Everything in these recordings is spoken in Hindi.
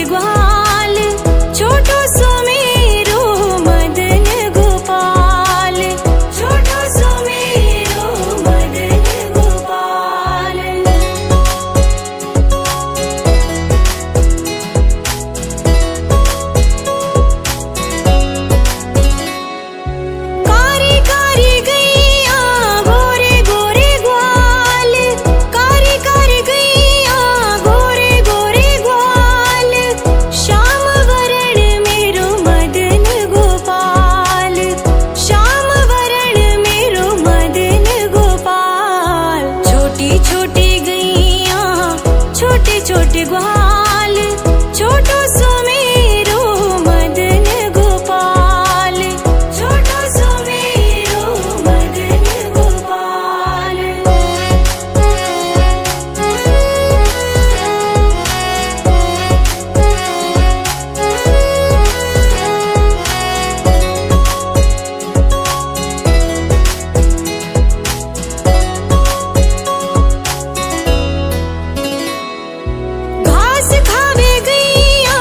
ग्वाल, छोटो सुमेरु मदन गोपाल, छोटो सुमेरु मदन गोपाल। कारी कारी गैया गोरे गोरे ग्वाल, कारी कारी गैया गोरे गोरे ग्वाल, श्याम वरण मेरो मदन गोपाल, श्याम वरण मेरो मदन गोपाल। छोटी छोटी गैया छोटे छोटे ग्वाल, छोटो सुमेरु मदन गोपाल, छोटो सुमेरु मदन गोपाल। घास खावे गैया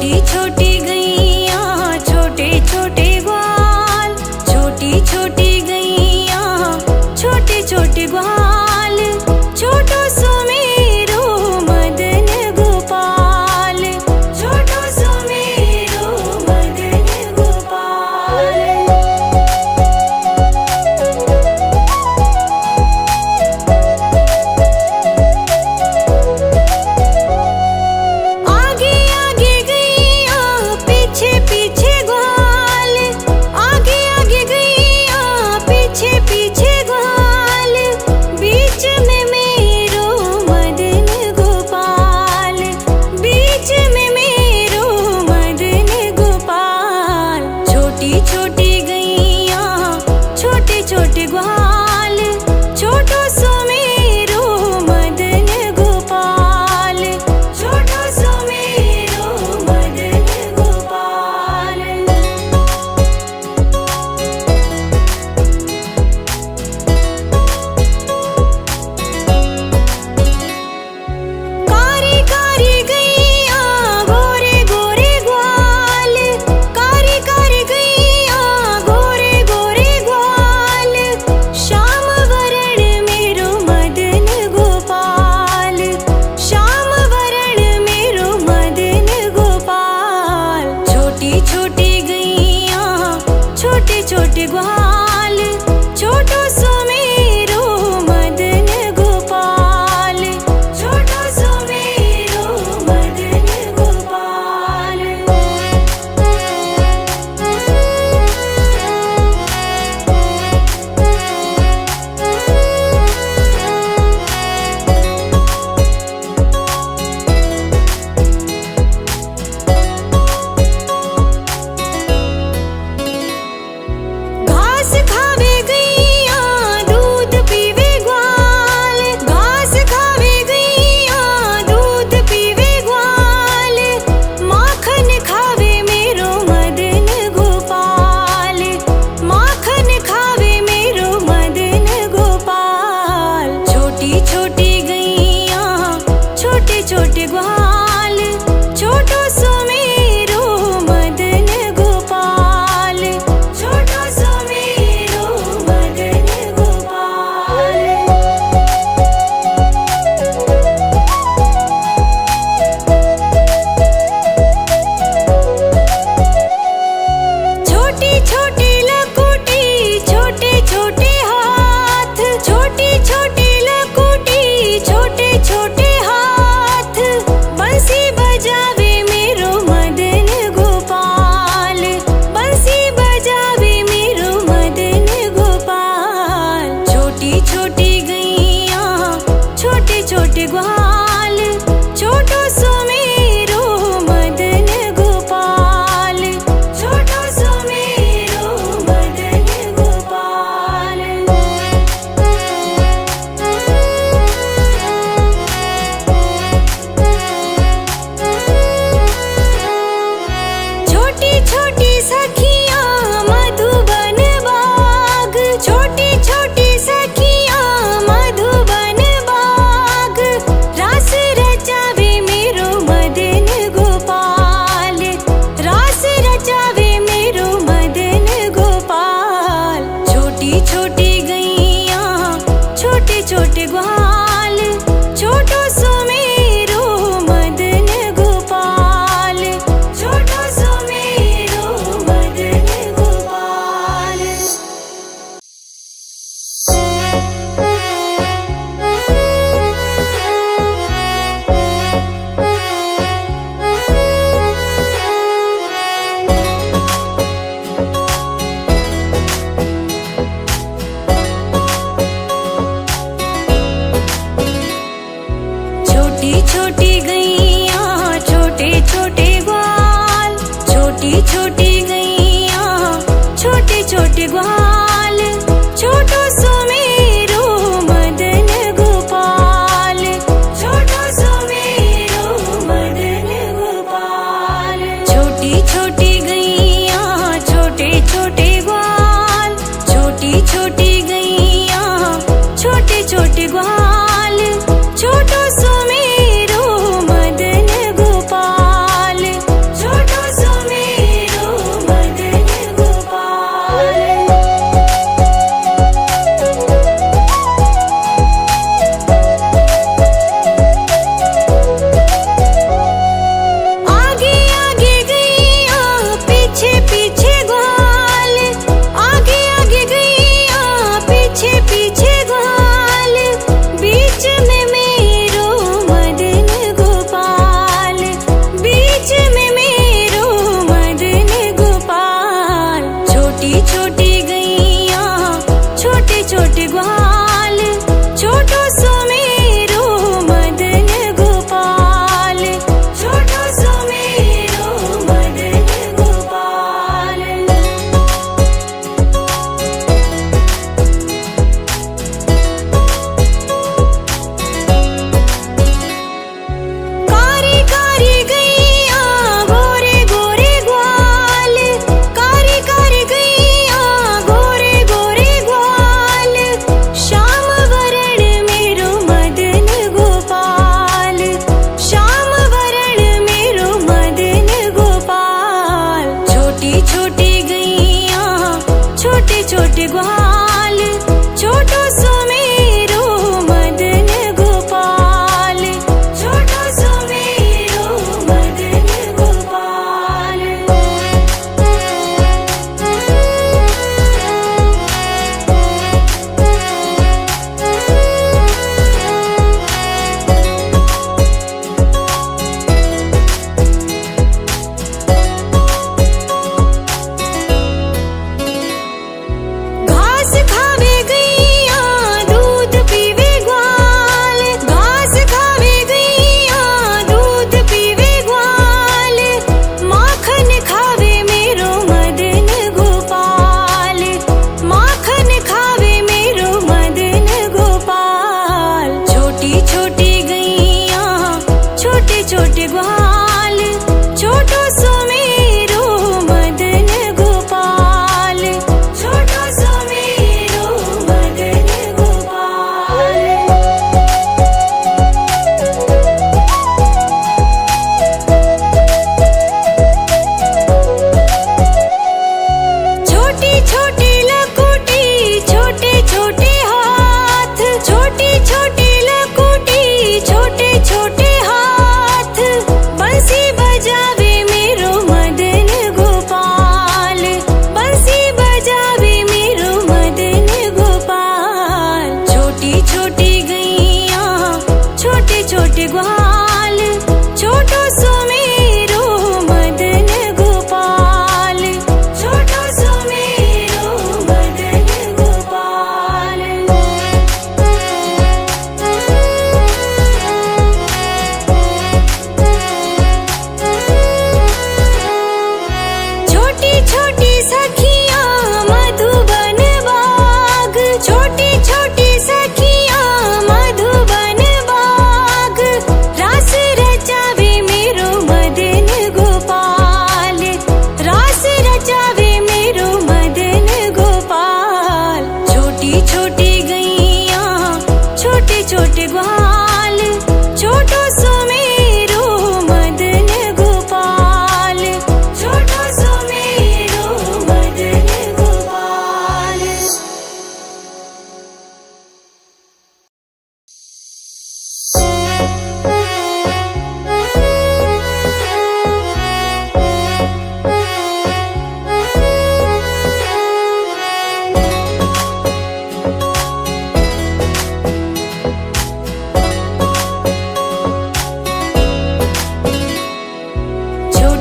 छोटी छोटी गैया छोटे छोटे ग्वाल, छोटी छोटी गैया छोटे छोटे ग्वाल, छोटो सुमेरो मदन गोपाल, छोटो सुमेरो मदन गोपाल। आगे आगे गैया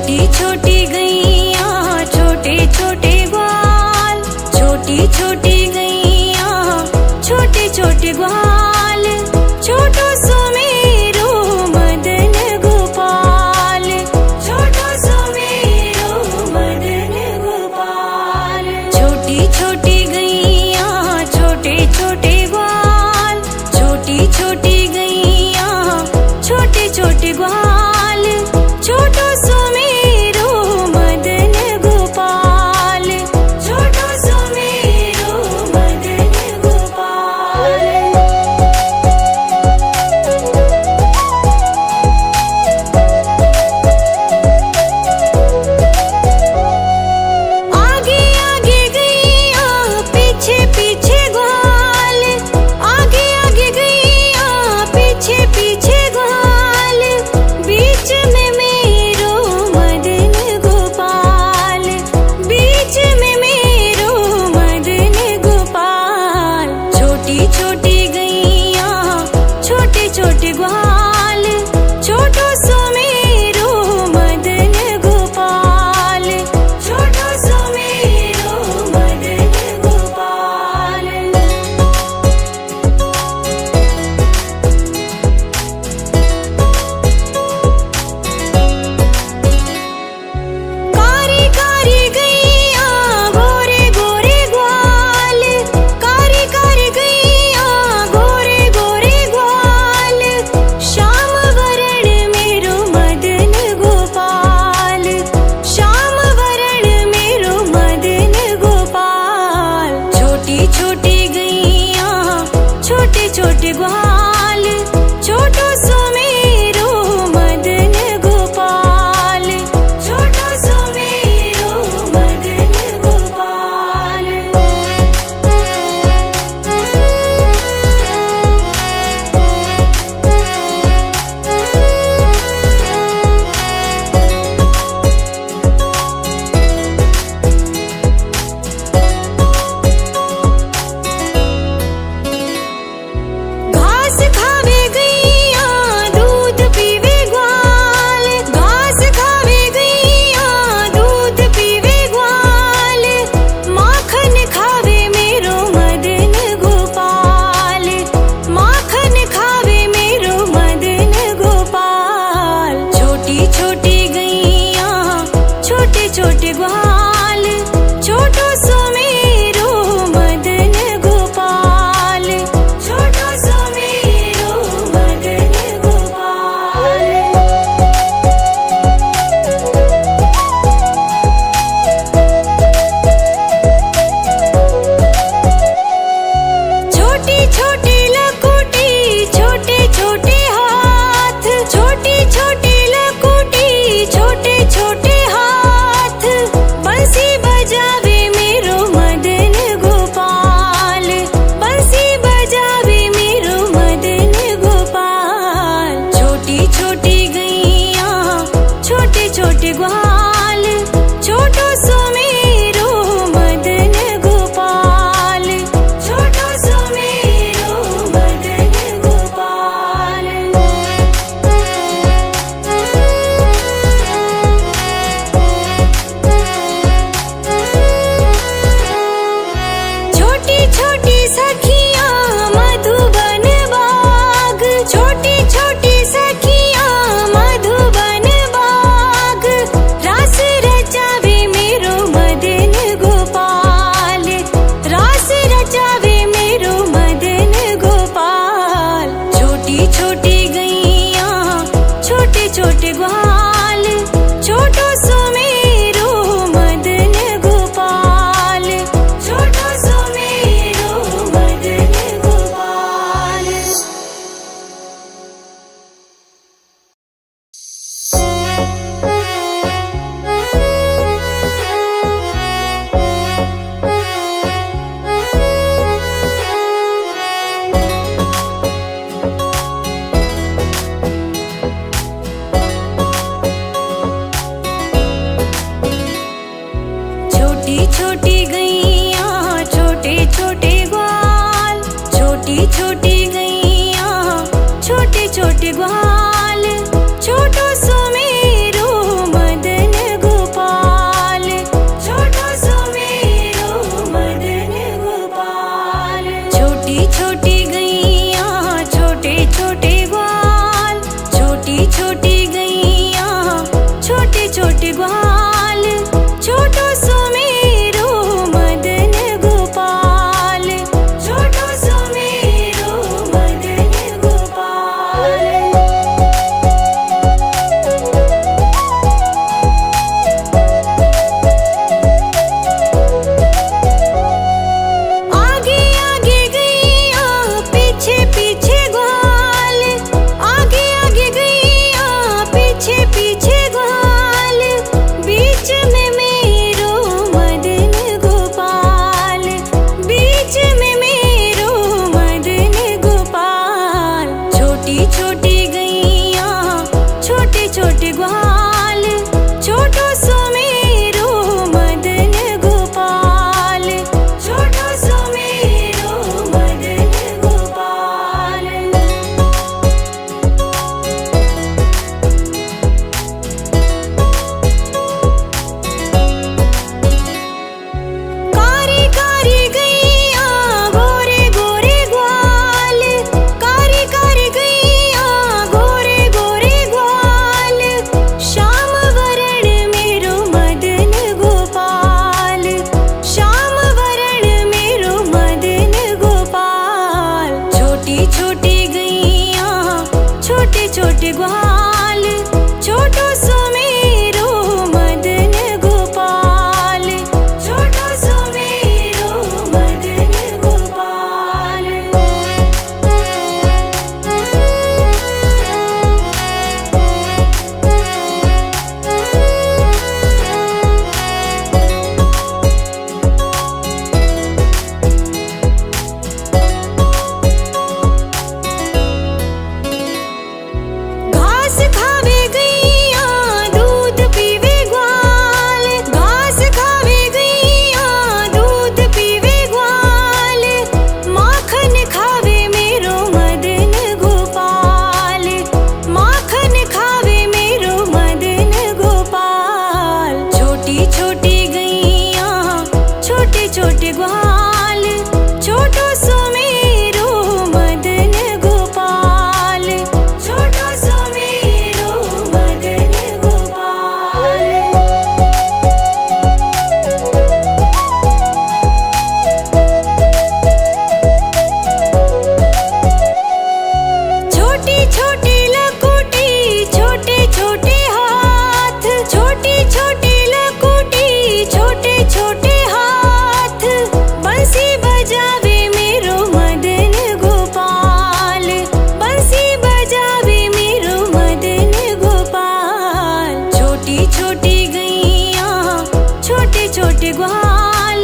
छोटी छोटी गैया छोटे छोटे ग्वाल, छोटी छोटी गैया छोटे छोटे ग्वाल, छोटो सुमेरो मदन गोपाल, छोटो सुमेरो मदन गोपाल। छोटी छोटी गैया छोटे छोटे ग्वाल, छोटी छोटी गैया छोटे छोटे ग्वाल, छोटो सुमेरो मदन गोपाल, छोटो सुमेरो मदन गोपाल। आगे आगे गैया पीछे पीछे ग्वाल, आगे आगे गैया पीछे पीछे ग्वाल, बीच में मेरो मदन गोपाल, बीच में मेरो मदन गोपाल। छोटी छोटी गैया छोटे छोटे ग्वाल, छोटो सुमेरो मदन गोपाल, छोटो सुमेरो मदन गोपाल। कारी कारी गैया गोरे गोरे ग्वाल, कारी कारी गैया गोरे गोरे ग्वाल, श्याम वरण मेरो मदन गोपाल, श्याम वरण मेरो मदन गोपाल। छोटी छोटी गैया छोटे छोटे ग्वाल, छोटो सुमेरो मदन गोपाल, छोटो सुमेरो मदन गोपाल। घास खावे गैया दूध पीवे ग्वाल, घास खावे गैया दूध पीवे ग्वाल, माखन खावे मेरो मदन गोपाल, माखन खावे मेरो मदन गोपाल। छोटी छोटी गैया छोटे छोटे ग्वाल, छोटो सुमेरो मदन गोपाल, छोटो सुमेरो मदन गोपाल। छोटी छोटी लकुटी छोटे छोटे हाथ, छोटी छोटी लकुटी छोटे छोटे हाथ, बंसी बजावे मेरो मदन गोपाल, बंसी बजावे मेरो मदन गोपाल। छोटी छोटी गैया छोटे छोटे ग्वाल, छोटो सुमेरो मदन गोपाल, छोटो सुमेरो मदन गोपाल। छोटी छोटी सखियां मधुबन बाग, छोटी छोटी सखियां मधुबन बाग, छोटे ग्वाल, छोटो सुमेरो मदन गोपाल, छोटो सुमेरो मदन गोपाल। आगे आगे गैया पीछे पीछे ग्वाल, आगे आगे गैया पीछे पीछे ग्वाल, बीच में मेरो मदन गोपाल, बीच में मेरो मदन गोपाल। छोटी छोटी गैया छोटे छोटे ग्वाल, छोटो सुमेरो मदन गोपाल, छोटो सुमेरो मदन गोपाल। कारी कारी गैया गोरे गोरे ग्वाल, कारी कारी गैया गोरे गोरे ग्वाल, श्याम वरण मेरो मदन गोपाल, श्याम वरण मेरो मदन गोपाल। छोटी छोटी गैया छोटे छोटे ग्वाल, छोटो सुमेरो मदन गोपाल, छोटो सुमेरो मदन गोपाल। घास खावे गैया दूध पीवे ग्वाल, घास खावे गैया दूध पीवे ग्वाल, माखन खावे मेरो मदन गोपाल, माखन खावे मेरो मदन गोपाल। छोटी छोटी गैया छोटे छोटे ग्वाल, छोटो सुमेरो मदन गोपाल, छोटो सुमेरो मदन गोपाल। छोटी छोटी लकुटी छोटे छोटे हाथ, छोटी छोटी लकुटी छोटे छोटे हाथ, बंसी बजावे मेरो मदन गोपाल, बंसी बजावे मेरो मदन गोपाल। छोटी छोटी गैया छोटे छोटे ग्वाल,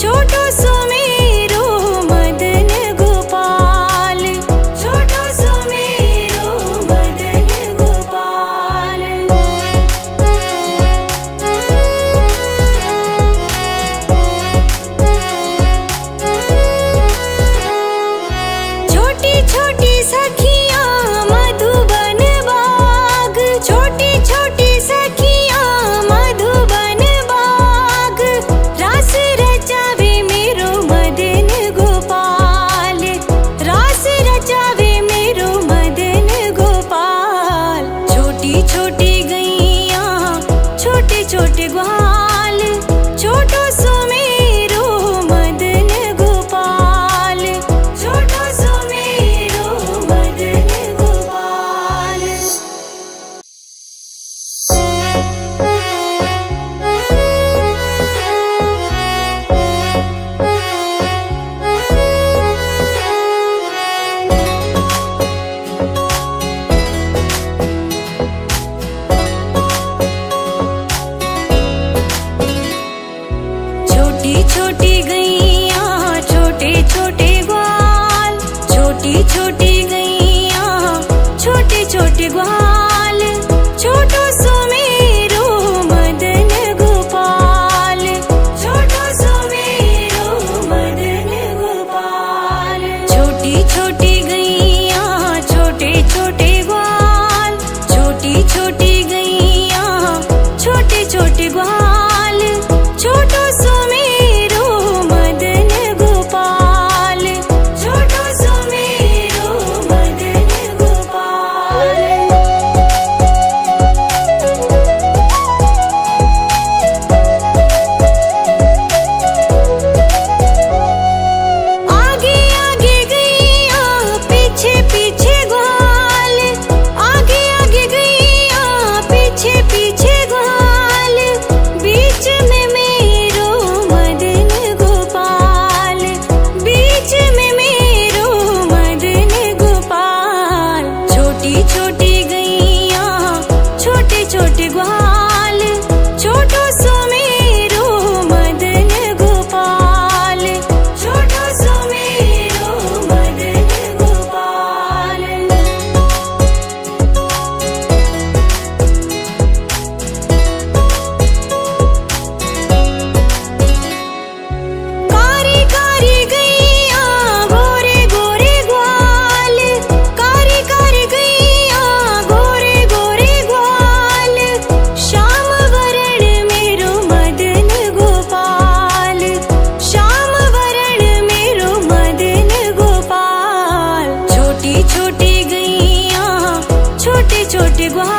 छोटो सुमेरो मदन गोपाल, छोटो सुमेरो मदन गोपाल। छोटी छोटी सखियां मधुबन बाग, छोटी छोटी सखियां मधुबन बाग, रास रचावे मेरो मदन गोपाल, रास रचावे मेरो मदन गोपाल। छोटी छोटी गैया छोटे छोटे ग्वाल, छोटो सुमेरो मदन गोपाल, छोटो सुमेरो मदन गोपाल। के ग्वार